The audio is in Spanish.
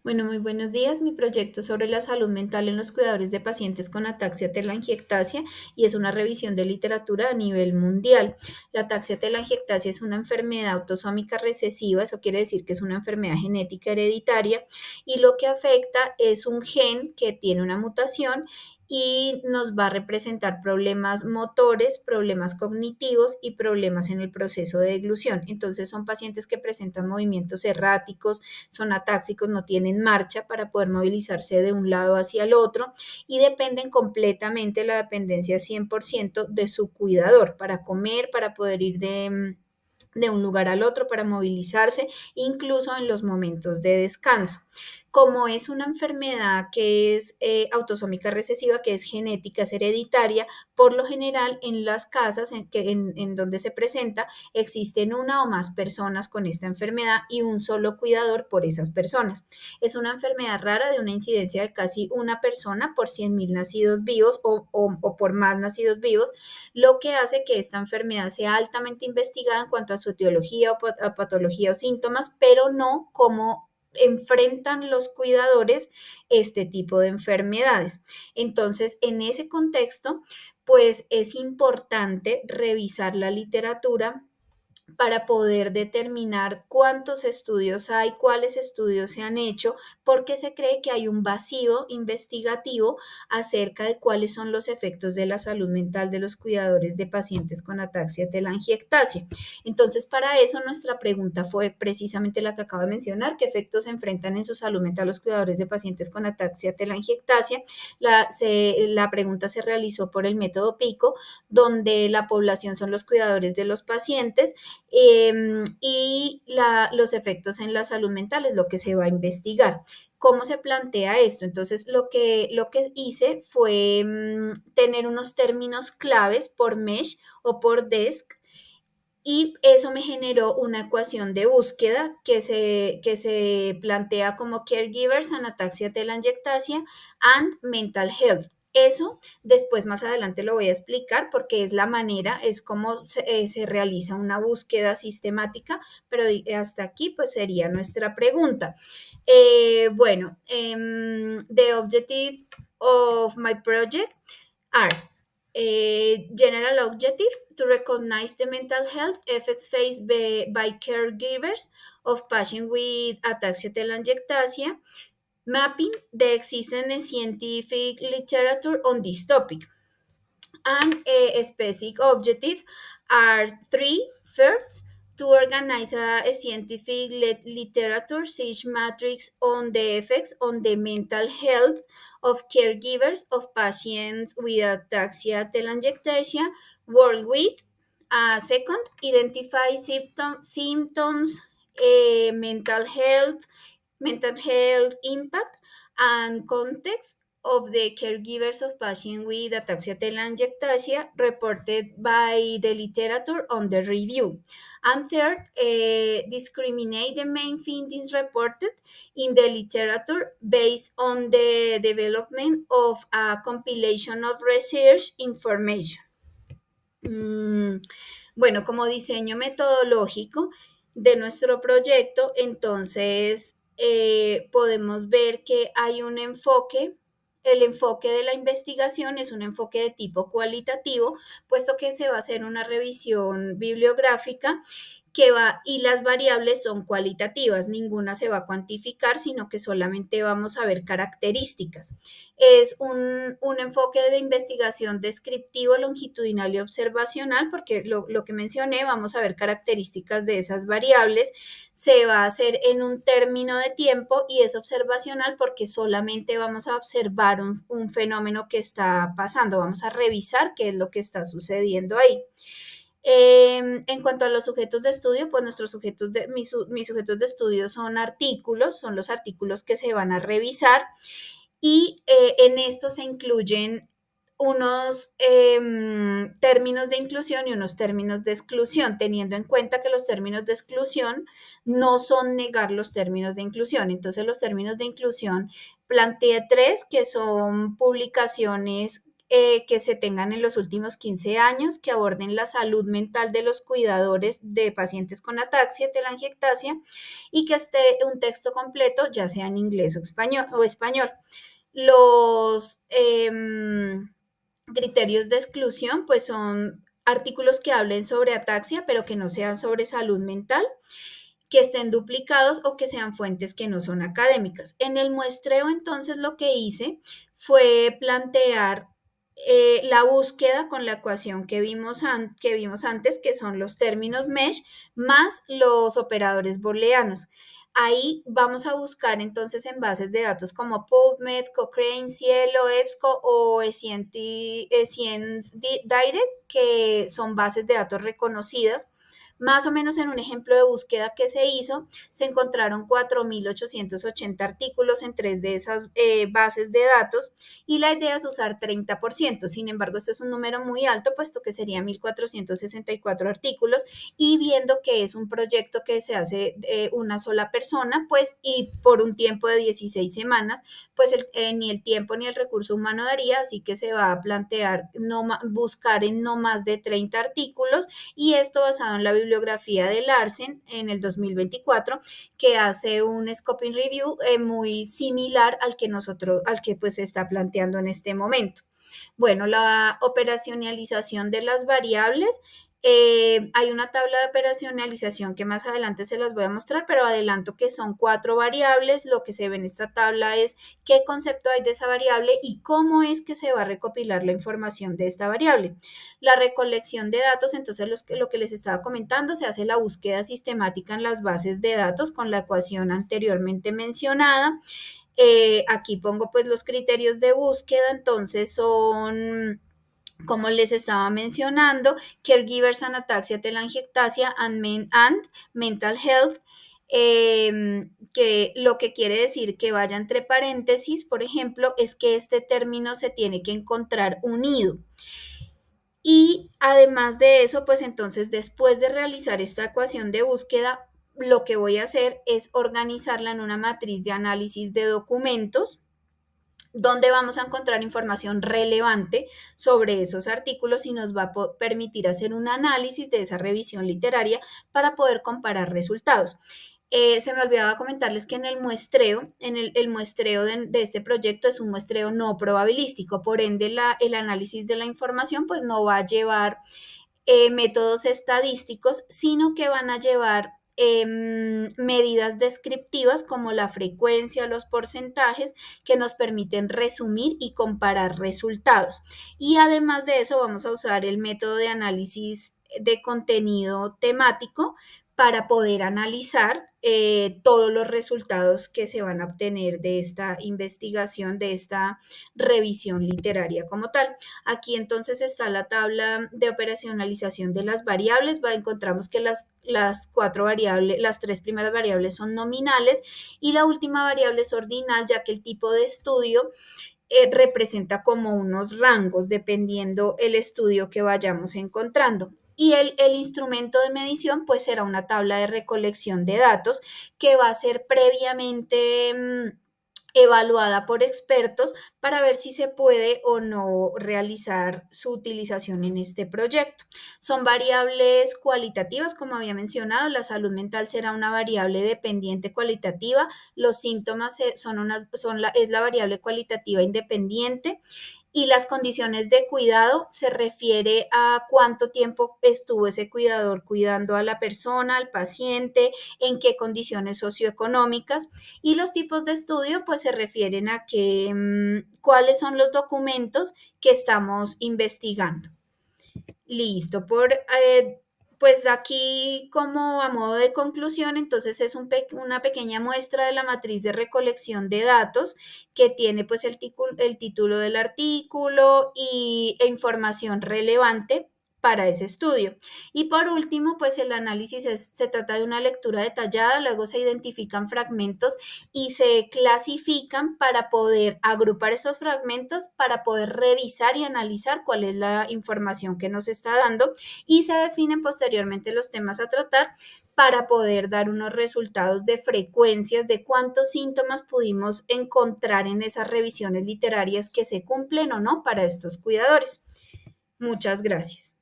Bueno, muy buenos días. Mi proyecto es sobre la salud mental en los cuidadores de pacientes con ataxia telangiectasia y es una revisión de literatura a nivel mundial. La ataxia telangiectasia es una enfermedad autosómica recesiva, eso quiere decir que es una enfermedad genética hereditaria y lo que afecta es un gen que tiene una mutación y nos va a representar problemas motores, problemas cognitivos y problemas en el proceso de deglución. Entonces son pacientes que presentan movimientos erráticos, son atáxicos, no tienen marcha para poder movilizarse de un lado hacia el otro y dependen completamente, la dependencia 100% de su cuidador para comer, para poder ir de un lugar al otro para movilizarse, incluso en los momentos de descanso. Como es una enfermedad que es autosómica recesiva, que es genética, es hereditaria, por lo general en las casas en donde se presenta existen una o más personas con esta enfermedad y un solo cuidador por esas personas. Es una enfermedad rara de una incidencia de casi una persona por 100.000 nacidos vivos o por más nacidos vivos, lo que hace que esta enfermedad sea altamente investigada en cuanto a su etiología o a patología o síntomas, pero no cómo enfrentan los cuidadores este tipo de enfermedades. Entonces, en ese contexto, pues es importante revisar la literatura para poder determinar cuántos estudios hay, cuáles estudios se han hecho, porque se cree que hay un vacío investigativo acerca de cuáles son los efectos de la salud mental de los cuidadores de pacientes con ataxia telangiectasia. Entonces, para eso nuestra pregunta fue precisamente la que acabo de mencionar: ¿qué efectos se enfrentan en su salud mental los cuidadores de pacientes con ataxia telangiectasia? La pregunta se realizó por el método PICO, donde la población son los cuidadores de los pacientes y los efectos en la salud mental es lo que se va a investigar. ¿Cómo se plantea esto? Entonces, lo que hice fue tener unos términos claves por MESH o por DESC y eso me generó una ecuación de búsqueda que se plantea como Caregivers and Ataxia Telangiectasia and Mental Health. Eso después más adelante lo voy a explicar porque es la manera, es como se realiza una búsqueda sistemática, pero hasta aquí pues sería nuestra pregunta. The objective of my project are general objective to recognize the mental health effects faced by caregivers of patients with ataxia telangiectasia, mapping the existing scientific literature on this topic. And specific objectives are three. First, to organize a scientific literature search matrix on the effects on the mental health of caregivers of patients with ataxia telangiectasia worldwide. Second, identify symptoms, mental health impact, and context of the caregivers of patients with ataxia telangiectasia reported by the literature under review. And third, discriminate the main findings reported in the literature based on the development of a compilation of research information. Bueno, como diseño metodológico de nuestro proyecto, entonces podemos ver que hay un enfoque. El enfoque de la investigación es un enfoque de tipo cualitativo, puesto que se va a hacer una revisión bibliográfica y las variables son cualitativas, ninguna se va a cuantificar, sino que solamente vamos a ver características. Es un enfoque de investigación descriptivo, longitudinal y observacional, porque lo que mencioné, vamos a ver características de esas variables. Se va a hacer en un término de tiempo y es observacional porque solamente vamos a observar un fenómeno que está pasando, vamos a revisar qué es lo que está sucediendo ahí. En cuanto a los sujetos de estudio, pues mis sujetos de estudio son artículos, son los artículos que se van a revisar y en esto se incluyen unos términos de inclusión y unos términos de exclusión, teniendo en cuenta que los términos de exclusión no son negar los términos de inclusión. Entonces, los términos de inclusión planteé tres, que son publicaciones que se tengan en los últimos 15 años, que aborden la salud mental de los cuidadores de pacientes con ataxia telangiectasia y que esté un texto completo, ya sea en inglés o español. Los criterios de exclusión, pues son artículos que hablen sobre ataxia, pero que no sean sobre salud mental, que estén duplicados o que sean fuentes que no son académicas. En el muestreo, entonces, lo que hice fue plantear la búsqueda con la ecuación que vimos antes, que son los términos mesh más los operadores booleanos. Ahí vamos a buscar entonces en bases de datos como PubMed, Cochrane, Cielo, EBSCO o Science Direct, que son bases de datos reconocidas. Más o menos en un ejemplo de búsqueda que se hizo, se encontraron 4.880 artículos en 3 de esas bases de datos y la idea es usar 30%. Sin embargo, esto es un número muy alto, puesto que serían 1.464 artículos y viendo que es un proyecto que se hace una sola persona, pues y por un tiempo de 16 semanas, pues ni el tiempo ni el recurso humano daría, así que se va a plantear buscar en no más de 30 artículos y esto basado en la bibliografía de Larsen en el 2024, que hace un scoping review muy similar al que pues se está planteando en este momento. Bueno, la operacionalización de las variables. Hay una tabla de operacionalización que más adelante se las voy a mostrar, pero adelanto que son 4 variables. Lo que se ve en esta tabla es qué concepto hay de esa variable y cómo es que se va a recopilar la información de esta variable. La recolección de datos, entonces lo que les estaba comentando, se hace la búsqueda sistemática en las bases de datos con la ecuación anteriormente mencionada. Aquí pongo pues los criterios de búsqueda, entonces son, como les estaba mencionando, caregivers and ataxia telangiectasia and mental health, que lo que quiere decir que vaya entre paréntesis, por ejemplo, es que este término se tiene que encontrar unido. Y además de eso, pues entonces después de realizar esta ecuación de búsqueda, lo que voy a hacer es organizarla en una matriz de análisis de documentos donde vamos a encontrar información relevante sobre esos artículos y nos va a permitir hacer un análisis de esa revisión literaria para poder comparar resultados. Se me olvidaba comentarles que en el muestreo, el muestreo de este proyecto es un muestreo no probabilístico, por ende el análisis de la información pues no va a llevar métodos estadísticos, sino que van a llevar medidas descriptivas como la frecuencia, los porcentajes que nos permiten resumir y comparar resultados. Y además de eso vamos a usar el método de análisis de contenido temático para poder analizar todos los resultados que se van a obtener de esta investigación, de esta revisión literaria como tal. Aquí entonces está la tabla de operacionalización de las variables. Encontramos que las 4 variables, las 3 primeras variables son nominales y la última variable es ordinal, ya que el tipo de estudio representa como unos rangos dependiendo el estudio que vayamos encontrando. Y el instrumento de medición pues será una tabla de recolección de datos que va a ser previamente evaluada por expertos para ver si se puede o no realizar su utilización en este proyecto. Son variables cualitativas, como había mencionado, la salud mental será una variable dependiente cualitativa, los síntomas es la variable cualitativa independiente y las condiciones de cuidado se refiere a cuánto tiempo estuvo ese cuidador cuidando a la persona, al paciente, en qué condiciones socioeconómicas y los tipos de estudio pues se refieren a cuáles son los documentos que estamos investigando. Listo, pues aquí como a modo de conclusión, entonces es una pequeña muestra de la matriz de recolección de datos que tiene pues el título del artículo e información relevante para ese estudio. Y por último, pues el análisis se trata de una lectura detallada, luego se identifican fragmentos y se clasifican para poder agrupar estos fragmentos, para poder revisar y analizar cuál es la información que nos está dando y se definen posteriormente los temas a tratar para poder dar unos resultados de frecuencias de cuántos síntomas pudimos encontrar en esas revisiones literarias que se cumplen o no para estos cuidadores. Muchas gracias.